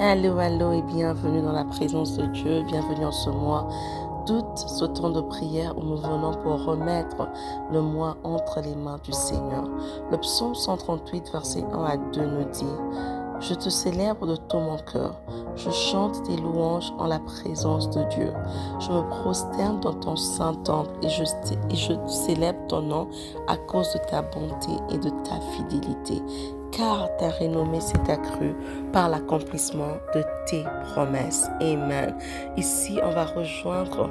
Allô, allô et bienvenue dans la présence de Dieu, bienvenue en ce mois d'août, ce temps de prière où nous venons pour remettre le mois entre les mains du Seigneur. Le psaume 138, verset 1 à 2 nous dit: Je te célèbre de tout mon cœur, je chante tes louanges en la présence de Dieu. Je me prosterne dans ton saint temple et je célèbre ton nom à cause de ta bonté et de ta fidélité. Car ta renommée s'est accrue par l'accomplissement de tes promesses. Amen. Ici, on va rejoindre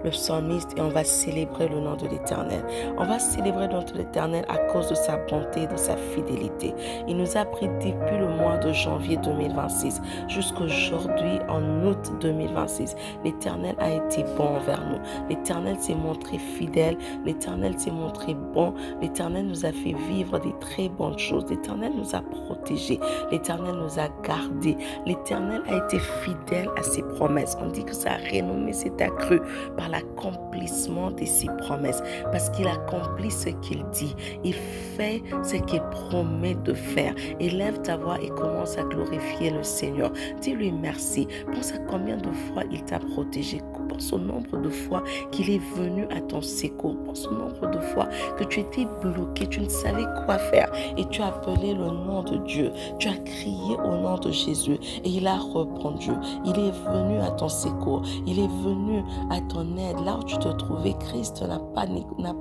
le psalmiste et on va célébrer le nom de l'Éternel. On va célébrer le nom de l'Éternel à cause de sa bonté et de sa fidélité. Il nous a pris depuis le mois de janvier 2026 jusqu'aujourd'hui en août 2026. L'Éternel a été bon envers nous. L'Éternel s'est montré fidèle. L'Éternel s'est montré bon. L'Éternel nous a fait vivre des très bonnes choses. L'Éternel nous a protégés. L'Éternel nous a gardés. L'Éternel a été fidèle à ses promesses. On dit que sa renommée s'est accrue par l'accomplissement de ses promesses. Parce qu'il accomplit ce qu'il dit. Il fait ce qu'il promet de faire. Élève ta voix et commence à glorifier le Seigneur. Dis-lui merci. Pense à combien de fois il t'a protégé. Pense au nombre de fois qu'il est venu à ton secours. Pense au nombre de fois que tu étais bloqué, tu ne savais quoi faire et tu as appelé le nom de Dieu. Tu as crié au nom de Jésus et il a répondu. Il est venu à ton secours. Il est venu à ton aide. Là où tu te trouvais, Christ n'a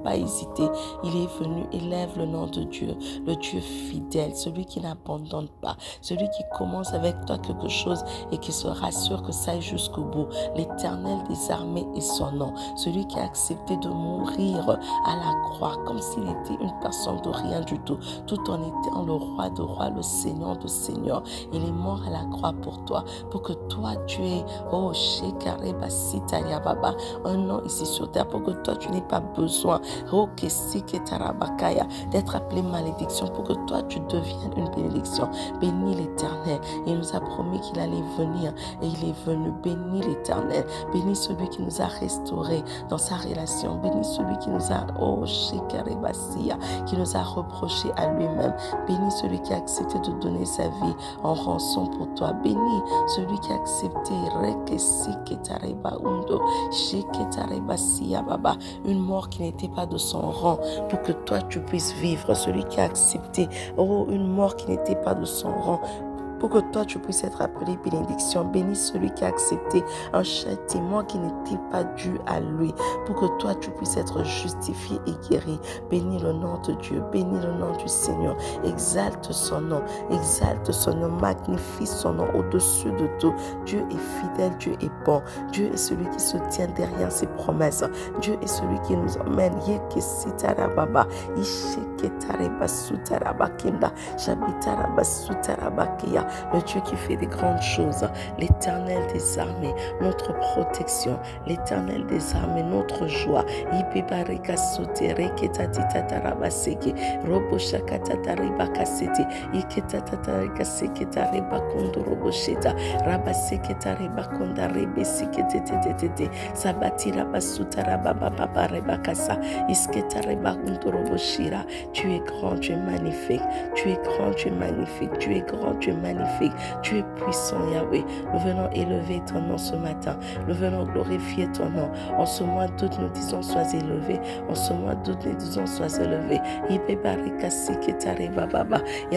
pas hésité. Il est venu. Élève le nom de Dieu, le Dieu fidèle, celui qui n'abandonne pas, celui qui commence avec toi quelque chose et qui se rassure que ça aille jusqu'au bout. L'Éternel des armées est son nom. Celui qui a accepté de mourir à la croix comme s'il était une personne de rien du tout en étant le roi de rois, le seigneur de seigneurs. Il est mort à la croix pour toi, pour que toi tu aies un nom ici sur terre, pour que toi tu n'aies pas besoin d'être appelé malédiction, pour que toi tu deviennes une bénédiction. Bénis l'Éternel. Il nous a promis qu'il allait venir et il est venu. Bénis l'Éternel. Bénis celui qui nous a restaurés dans sa relation. Bénis celui qui nous a qui nous a reproché à lui-même. Bénis celui qui a accepté de donner sa vie en rançon pour toi. Bénis celui qui a accepté une mort qui n'était pas de son rang pour que toi tu puisses vivre. Celui qui a accepté une mort qui n'était pas de son rang pour que toi tu puisses être appelé bénédiction. Bénis celui qui a accepté un châtiment qui n'était pas dû à lui, pour que toi tu puisses être justifié et guéri. Bénis le nom de Dieu, bénis le nom du Seigneur. Exalte son nom, magnifie son nom au-dessus de tout. Dieu est fidèle, Dieu est bon. Dieu est celui qui se tient derrière ses promesses. Dieu est celui qui nous emmène. Le Dieu qui fait des grandes choses, l'Éternel des armées, notre protection, l'Éternel des armées, notre joie. Tu es grand, tu es magnifique, tu es grand, tu es magnifique, tu es grand, tu es magnifique, tu es puissant, Yahweh. Nous venons élever ton nom ce matin. Nous venons glorifier ton nom. En ce mois d'août, nous disons sois élevé. En ce mois d'août, nous disons sois élevé. Il n'y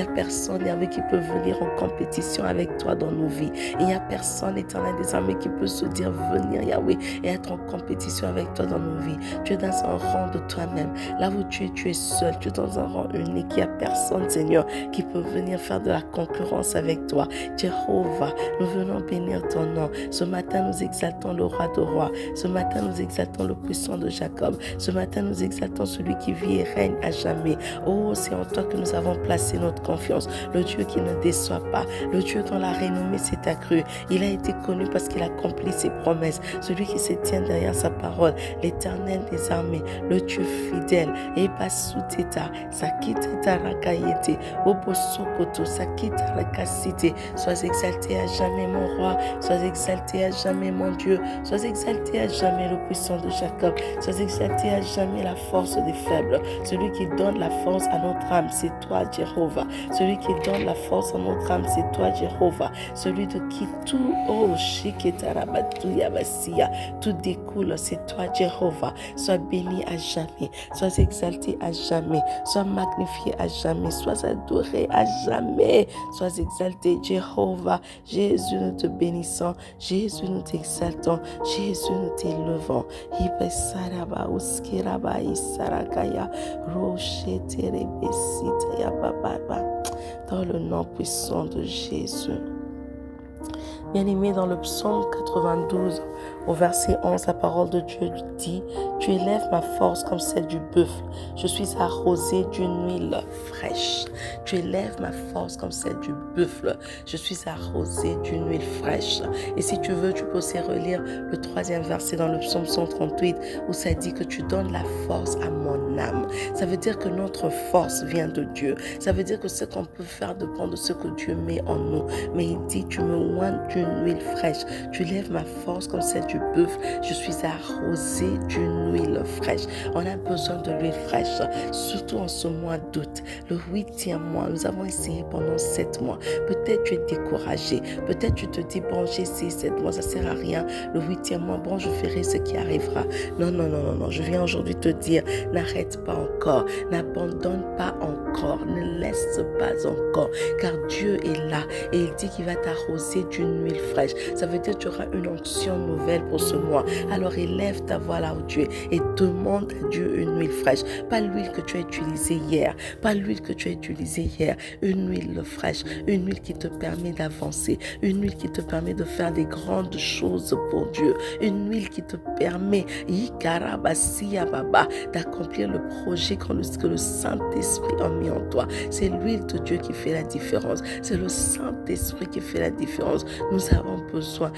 a personne, Yahweh, qui peut venir en compétition avec toi dans nos vies. Il n'y a personne, Éternel des armées, qui peut se dire venir, Yahweh, et être en compétition avec toi dans nos vies. Tu es dans un rang de toi-même. Là où tu es seul. Tu es dans un rang unique. Il n'y a personne, Seigneur, qui peut venir faire de la concurrence avec toi. Jéhovah, nous venons bénir ton nom. Ce matin, nous exaltons le roi de rois. Ce matin, nous exaltons le puissant de Jacob. Ce matin, nous exaltons celui qui vit et règne à jamais. Oh, c'est en toi que nous avons placé notre confiance. Le Dieu qui ne déçoit pas. Le Dieu dont la renommée s'est accrue. Il a été connu parce qu'il a accompli ses promesses. Celui qui se tient derrière sa parole. L'Éternel des armées. Le Dieu fidèle. Et Basuteta, Sakita Rakayete, Obosokoto, Sakita Rakasite. Sois exalté à jamais, mon roi. Sois exalté à jamais, mon Dieu. Sois exalté à jamais, le puissant de Jacob. Sois exalté exalté à jamais la force des faibles. Celui qui donne la force à notre âme, c'est toi, Jéhovah. Celui qui donne la force à notre âme, c'est toi, Jéhovah. Celui de qui tout, tout découle, c'est toi, Jéhovah. Sois béni à jamais, sois exalté à jamais, sois magnifié à jamais, sois adoré à jamais, sois exalté, Jéhovah. Jésus, nous te bénissons, Jésus, nous t'exaltons, Jésus, nous t'élevons. Dans le nom puissant de Jésus. Bien-aimé, dans le psaume 92, au verset 11, la parole de Dieu dit « Tu élèves ma force comme celle du buffle. Je suis arrosé d'une huile fraîche. » Tu élèves ma force comme celle du buffle. Je suis arrosé d'une huile fraîche. Et si tu veux, tu peux aussi relire le 3e verset dans le psaume 138 où ça dit que tu donnes la force à mon âme. Ça veut dire que notre force vient de Dieu. Ça veut dire que ce qu'on peut faire dépend de ce que Dieu met en nous. Mais il dit, tu me oins d'une huile fraîche. Tu lèves ma force comme celle du buffle. Je suis arrosé d'une huile fraîche. On a besoin de l'huile fraîche, surtout en ce mois d'août. Le 8e mois, nous avons essayé pendant 7 mois. Peut-être tu es découragé. Peut-être tu te dis, bon, j'ai essayé 7 mois, ça ne sert à rien. Le 8e mois, bon, je ferai ce qui arrivera. Non, non, non, non, non. Je viens aujourd'hui te dire, n'arrête pas encore. N'abandonne pas encore. Ne laisse pas encore. Car Dieu est là et il dit qu'il va t'arroser d'une huile fraîche. Ça veut dire que tu auras une onction nouvelle pour ce mois. Alors élève ta voix là où tu es et demande à Dieu une huile fraîche. Pas l'huile que tu as utilisée hier. Pas l'huile que tu as utilisée hier. Une huile fraîche. Une huile qui te permet d'avancer. Une huile qui te permet de faire des grandes choses pour Dieu. Une huile qui te permet d'accomplir le projet que le Saint-Esprit a mis en toi. C'est l'huile de Dieu qui fait la différence. C'est le Saint-Esprit qui fait la différence. Nous avons besoin.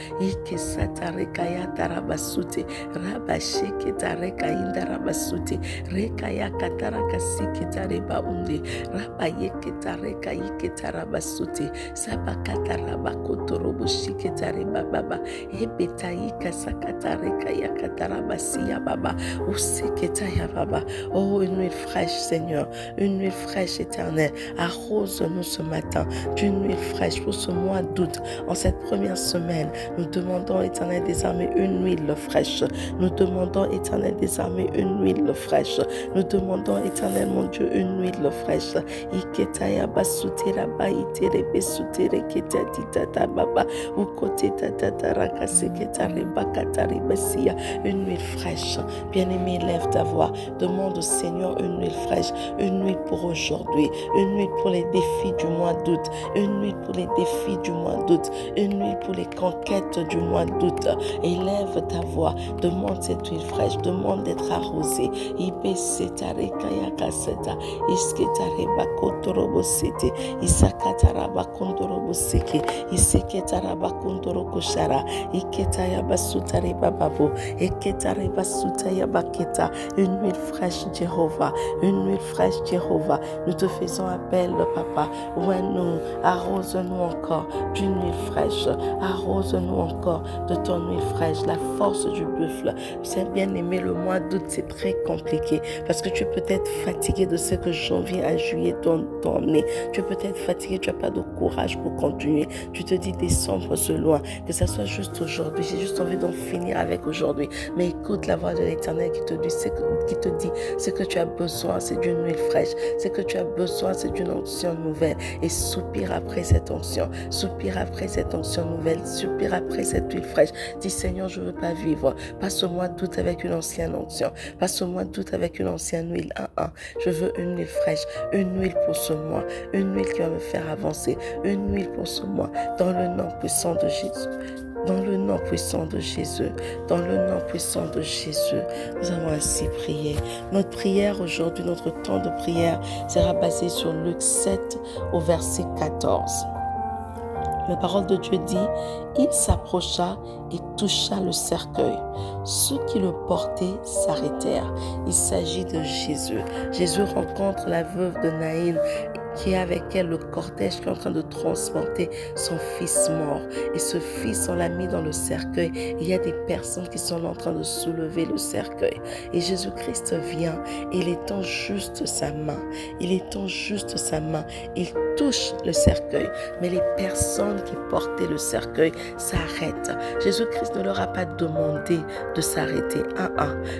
Oh, une huile fraîche, Seigneur, une huile fraîche éternelle. Arrose-nous ce matin d'une huile fraîche pour ce mois d'août. En cette première semaine, nous demandons, Éternel des armées, une huile fraîche. Nous demandons, Éternel des armées, une huile fraîche. Nous demandons, Éternel mon Dieu, une huile fraîche. Iketaya basutera baitere besutere ketatita baba ou côté tatatara seketare bakatari basia. Une huile fraîche. Bien-aimé, lève ta voix. Demande au Seigneur une huile fraîche, une huile pour aujourd'hui, une huile pour les défis du mois d'août, une huile pour les défis du mois d'août, une huile pour les conquêtes du mois d'août. Élève ta voix, demande cette huile fraîche, demande d'être arrosé. Une huile fraîche, Jéhovah, une huile fraîche, Jéhovah. Nous te faisons appel, Papa. Ouvre-nous, arrose-nous encore d'une huile fraîche. Arrose-nous encore de ton huile fraîche, la force du buffle. C'est bien aimé, le mois d'août, c'est très compliqué parce que tu es peut-être fatigué de ce que janvier à juillet t'ont amené. Tu es peut-être fatigué, tu n'as pas de courage pour continuer. Tu te dis décembre c'est loin, que ça soit juste aujourd'hui. J'ai juste envie d'en finir avec aujourd'hui. Mais écoute la voix de l'Éternel qui te dit ce que tu as besoin, c'est d'une huile fraîche. Ce que tu as besoin, c'est d'une onction nouvelle. Et soupire après cette onction. Soupire après cette onction nouvelle. Soupire après cette huile fraîche. Dis Seigneur, je ne veux pas vivre. Passe au mois d'août avec une ancienne onction. Passe au mois d'août avec une ancienne huile. Je veux une huile fraîche. Une huile pour ce mois. Une huile qui va me faire avancer. Une huile pour ce mois. Dans le nom puissant de Jésus. Dans le nom puissant de Jésus, dans le nom puissant de Jésus, nous avons ainsi prié. Notre prière aujourd'hui, notre temps de prière sera basé sur Luc 7 au verset 14. La parole de Dieu dit, il s'approcha et toucha le cercueil. Ceux qui le portaient s'arrêtèrent. Il s'agit de Jésus. Jésus rencontre la veuve de Naïn qui est avec elle le cortège qui est en train de transporter son fils mort. Et ce fils, on l'a mis dans le cercueil. Et il y a des personnes qui sont en train de soulever le cercueil. Et Jésus-Christ vient, et il étend juste sa main. Il étend juste sa main. Il touche le cercueil. Mais les personnes qui portaient le cercueil s'arrêtent. Jésus-Christ ne leur a pas demandé de s'arrêter.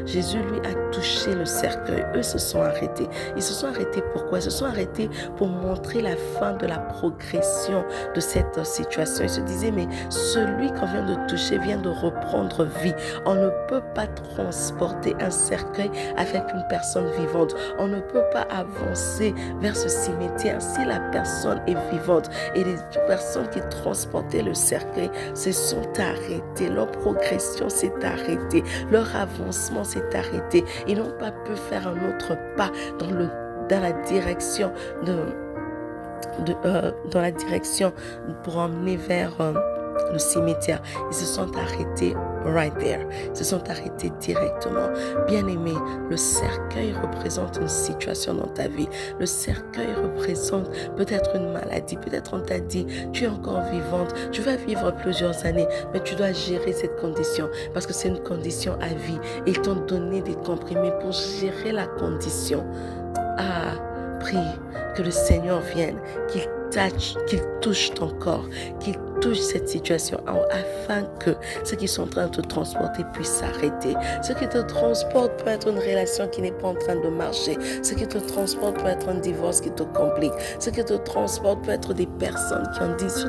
Jésus, lui, a touché le cercueil. Eux se sont arrêtés. Ils se sont arrêtés pourquoi? Ils se sont arrêtés pour montrer la fin de la progression de cette situation. Ils se disaient, mais celui qu'on vient de toucher vient de reprendre vie. On ne peut pas transporter un cercueil avec une personne vivante. On ne peut pas avancer vers ce cimetière si la personne est vivante. Et les personnes qui transportaient le cercueil se sont arrêtées. Leur progression s'est arrêtée. Leur avancement s'est arrêté. Ils n'ont pas pu faire un autre pas dans la direction dans la direction pour emmener vers le cimetière. Ils se sont arrêtés right there. Ils se sont arrêtés directement. Bien-aimé, le cercueil représente une situation dans ta vie. Le cercueil représente peut-être une maladie. Peut-être on t'a dit, tu es encore vivante, tu vas vivre plusieurs années, mais tu dois gérer cette condition parce que c'est une condition à vie. Et ils t'ont donné des comprimés pour gérer la condition. Prie que le Seigneur vienne, qu'il touche ton corps, qu'il touche cette situation afin que ce qui sont en train de te transporter puisse s'arrêter. Ce qui te transporte peut être une relation qui n'est pas en train de marcher. Ce qui te transporte peut être un divorce qui te complique. Ce qui te transporte peut être des personnes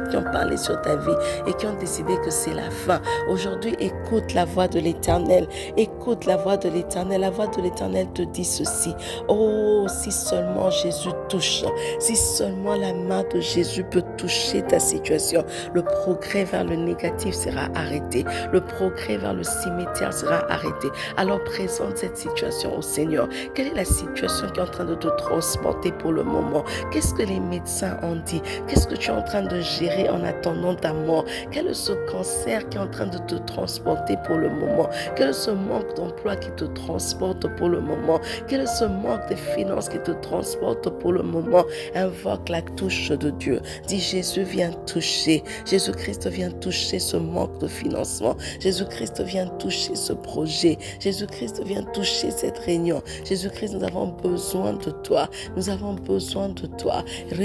qui ont parlé sur ta vie et qui ont décidé que c'est la fin. Aujourd'hui, écoute la voix de l'Éternel. Écoute la voix de l'Éternel. La voix de l'Éternel te dit ceci. Oh, si seulement Jésus touche, si seulement la main de Jésus peut toucher ta situation, le progrès vers le négatif sera arrêté. Le progrès vers le cimetière sera arrêté. Alors présente cette situation au Seigneur. Quelle est la situation qui est en train de te transporter pour le moment? Qu'est-ce que les médecins ont dit? Qu'est-ce que tu es en train de gérer en attendant ta mort? Quel est ce cancer qui est en train de te transporter pour le moment? Quel est ce manque d'emploi qui te transporte pour le moment? Quel est ce manque de finances qui te transporte pour le moment? Invoque la touche de Dieu. Dis, Jésus vient toucher. Jésus-Christ vient toucher ce manque de financement. Jésus-Christ vient toucher ce projet. Jésus-Christ vient toucher cette réunion. Jésus-Christ, nous avons besoin de toi. Nous avons besoin de toi. Nous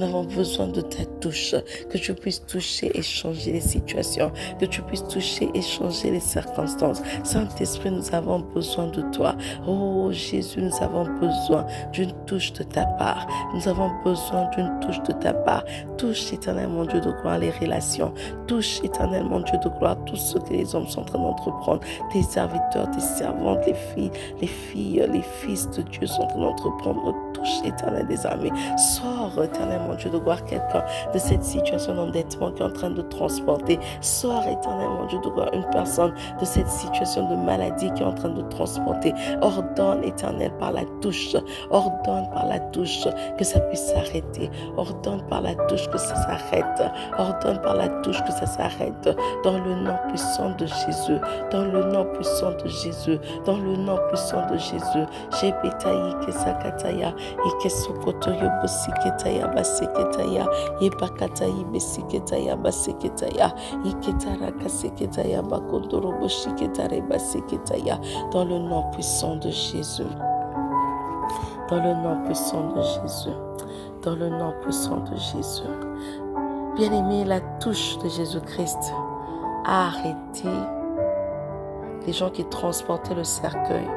avons besoin de ta touche. Que tu puisses toucher et changer les situations. Que tu puisses toucher et changer les circonstances. Saint-Esprit, nous avons besoin de toi. Oh Jésus, nous avons besoin d'une touche de ta part. Nous avons besoin d'une touche de ta part. Touche, éternel mon Dieu de gloire, les relations. Touche, éternel mon Dieu de gloire, tout ce que les hommes sont en train d'entreprendre. Tes serviteurs, tes servantes, les fils de Dieu sont en train d'entreprendre. Touche, éternel des armées. Sors, éternel mon Dieu de gloire, quelqu'un de cette situation d'endettement qui est en train de transporter. Sors, éternel mon Dieu de gloire, une personne de cette situation de maladie qui est en train de transporter. Ordonne, éternel, par la touche. Ordonne par la touche que ça puisse s'arrêter. Ordonne par la touche que ça s'arrête. Ordonne par la touche que ça s'arrête. Dans le nom puissant de Jésus. Dans le nom puissant de Jésus. Dans le nom puissant de Jésus. Jebetaï kesakataya. Ikesokotoyo bosiketaya baseketaya. Yebakatayi besiketaya baseketaya. Iketara kaseketaya bakondoro boshiketare baseketaya. Dans le nom puissant de Jésus. Dans le nom puissant de Jésus. Dans le nom puissant de Jésus. Bien-aimé, la touche de Jésus-Christ a arrêté les gens qui transportaient le cercueil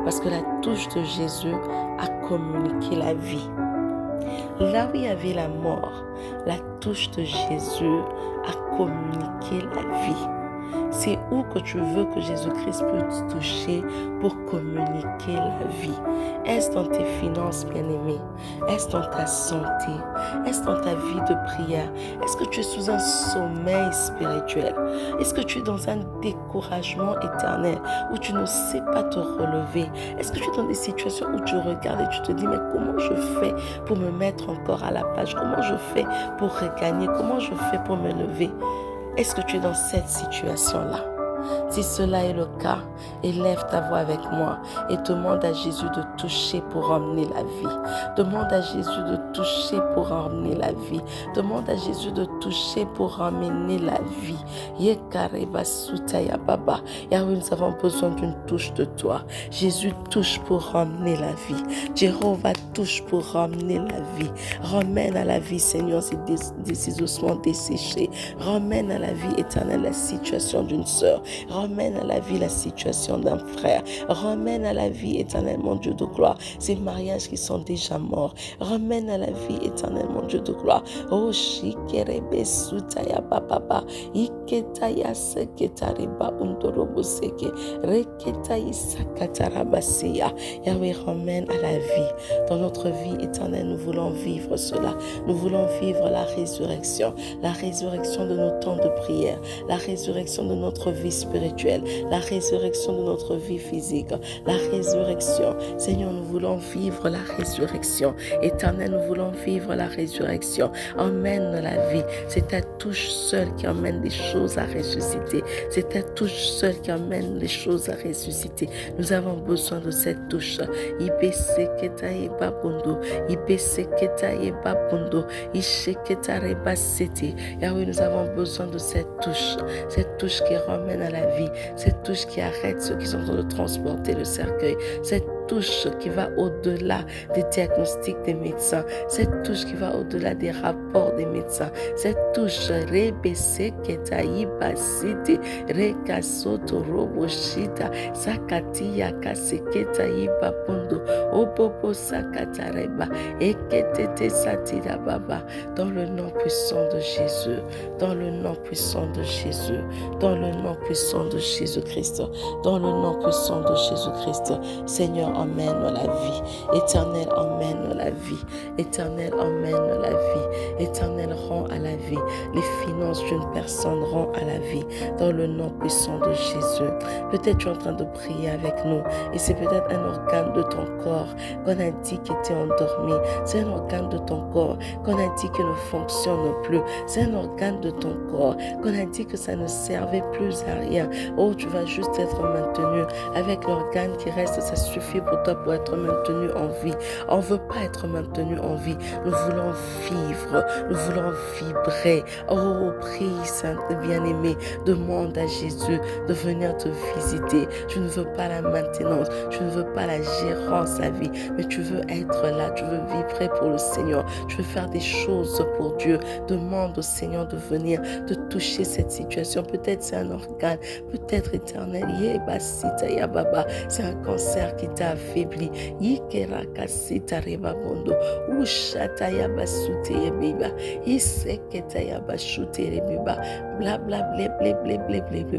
parce que la touche de Jésus a communiqué la vie. Là où il y avait la mort, la touche de Jésus a communiqué la vie. C'est où que tu veux que Jésus-Christ puisse te toucher pour communiquer la vie? Est-ce dans tes finances, bien-aimé? Est-ce dans ta santé? Est-ce dans ta vie de prière? Est-ce que tu es sous un sommeil spirituel? Est-ce que tu es dans un découragement éternel où tu ne sais pas te relever? Est-ce que tu es dans des situations où tu regardes et tu te dis, mais comment je fais pour me mettre encore à la page? Comment je fais pour regagner? Comment je fais pour me lever? Est-ce que tu es dans cette situation-là? Si cela est le cas, élève ta voix avec moi et demande à Jésus de toucher pour emmener la vie. Demande à Jésus de toucher pour emmener la vie. Demande à Jésus de toucher pour emmener la vie. Yekareba sutaya baba. Yahweh, nous avons besoin d'une touche de toi. Jésus touche pour emmener la vie. Jéhovah touche pour emmener la vie. Ramène à la vie, Seigneur, ces ossements desséchés. Ramène à la vie éternelle la situation d'une sœur. Ramène à la vie la situation d'un frère. Ramène à la vie éternelle, mon Dieu de gloire, ces mariages qui sont déjà morts. Ramène à la vie éternelle, mon Dieu de gloire. Oh, shikerebe sutaya baba. Iketaya seketareba undoroboseke. Reketayi sakatarabaseya. Yahweh, ramène à la vie. Dans notre vie éternelle, nous voulons vivre cela. Nous voulons vivre la résurrection de nos temps de prière, la résurrection de notre vie spirituelle, la résurrection de notre vie physique, la résurrection. Seigneur, nous voulons vivre la résurrection. Éternel, nous voulons vivre la résurrection. Emmène la vie. C'est ta touche seule qui emmène les choses à ressusciter. C'est ta touche seule qui emmène les choses à ressusciter. Nous avons besoin de cette touche. Yahweh, nous avons besoin de cette touche qui ramène à la vie, cette touche qui arrête ceux qui sont en train de transporter le cercueil, cette touche qui va au-delà des diagnostics des médecins, cette touche qui va au-delà des rapports des médecins, cette touche rebese ketayi basite rekasoto roboshita sakati yakaseketayi bapondo opopo sakatareba eketete satira baba, dans le nom puissant de Jésus, dans le nom puissant de Jésus, dans le nom puissant de Jésus-Christ, dans le nom puissant de Jésus-Christ. Seigneur, emmène la vie. Éternel, emmène la vie. Éternel, emmène la vie. Éternel, rend à la vie. Les finances d'une personne rend à la vie. Dans le nom puissant de Jésus. Peut-être tu es en train de prier avec nous et c'est peut-être un organe de ton corps qu'on a dit qui était endormi. C'est un organe de ton corps qu'on a dit qu'il ne fonctionne plus. C'est un organe de ton corps qu'on a dit que ça ne servait plus à rien. Oh, tu vas juste être maintenu avec l'organe qui reste. Ça suffit pour toi pour être maintenu en vie. On ne veut pas être maintenu en vie. Nous voulons vivre. Nous voulons vibrer. Oh, prie, Sainte bien-aimée. Demande à Jésus de venir te visiter. Tu ne veux pas la maintenance. Tu ne veux pas la gérance à vie. Mais tu veux être là. Tu veux vibrer pour le Seigneur. Tu veux faire des choses pour Dieu. Demande au Seigneur de venir te toucher cette situation. Peut-être c'est un organe. Peut-être éternel. C'est un cancer qui t'a affaibli. Bla bla bla bla bla bla bla bla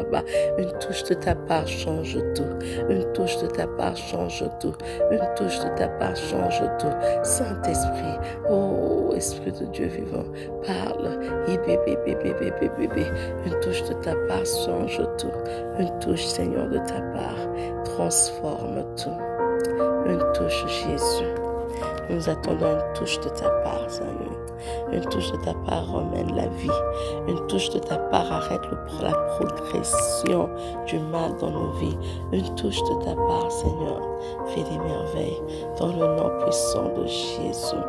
bla. Une touche de ta part change tout. Une touche de ta part change tout. Une touche de ta part change tout. Saint-Esprit, oh Esprit de Dieu vivant, parle. Une touche de ta part change tout. Une touche, Seigneur, de ta part transforme tout. Une touche, Jésus. Nous attendons une touche de ta part, Seigneur. Une touche de ta part ramène la vie. Une touche de ta part arrête la progression du mal dans nos vies. Une touche de ta part, Seigneur, fais des merveilles. Dans le nom puissant de Jésus.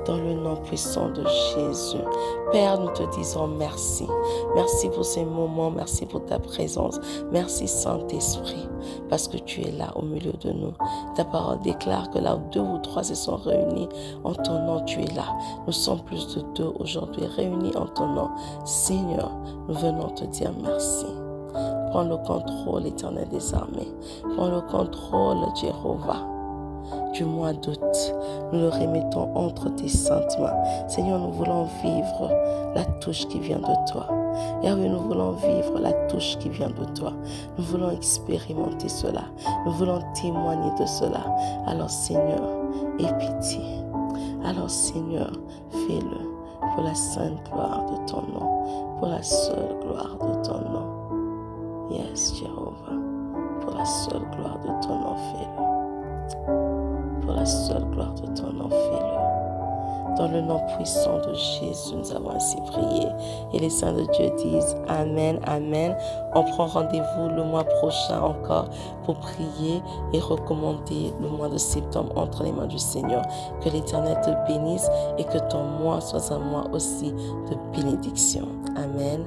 Dans le nom puissant de Jésus. Père, nous te disons merci. Merci pour ces moments. Merci pour ta présence. Merci Saint-Esprit. Parce que tu es là au milieu de nous. Ta parole déclare que là où 2 ou 3 se sont réunis en ton nom, tu es là. Nous sommes plus de 2 aujourd'hui réunis en ton nom. Seigneur, nous venons te dire merci. Prends le contrôle, Éternel des armées. Prends le contrôle, Jéhovah, du mois d'août. Nous le remettons entre tes saintes mains. Seigneur, nous voulons vivre la touche qui vient de toi. Yahweh, nous voulons vivre la touche qui vient de toi. Nous voulons expérimenter cela. Nous voulons témoigner de cela. Alors Seigneur, aie pitié. Alors Seigneur, fais-le pour la sainte gloire de ton nom. Pour la seule gloire de ton nom. Yes, Jéhovah. Pour la seule gloire de ton nom, fais-le. Pour la seule gloire de ton nom, fais-le. Dans le nom puissant de Jésus, nous avons ainsi prié. Et les saints de Dieu disent Amen, Amen. On prend rendez-vous le mois prochain encore pour prier et recommander le mois de septembre entre les mains du Seigneur. Que l'Éternel te bénisse et que ton mois soit un mois aussi de bénédiction. Amen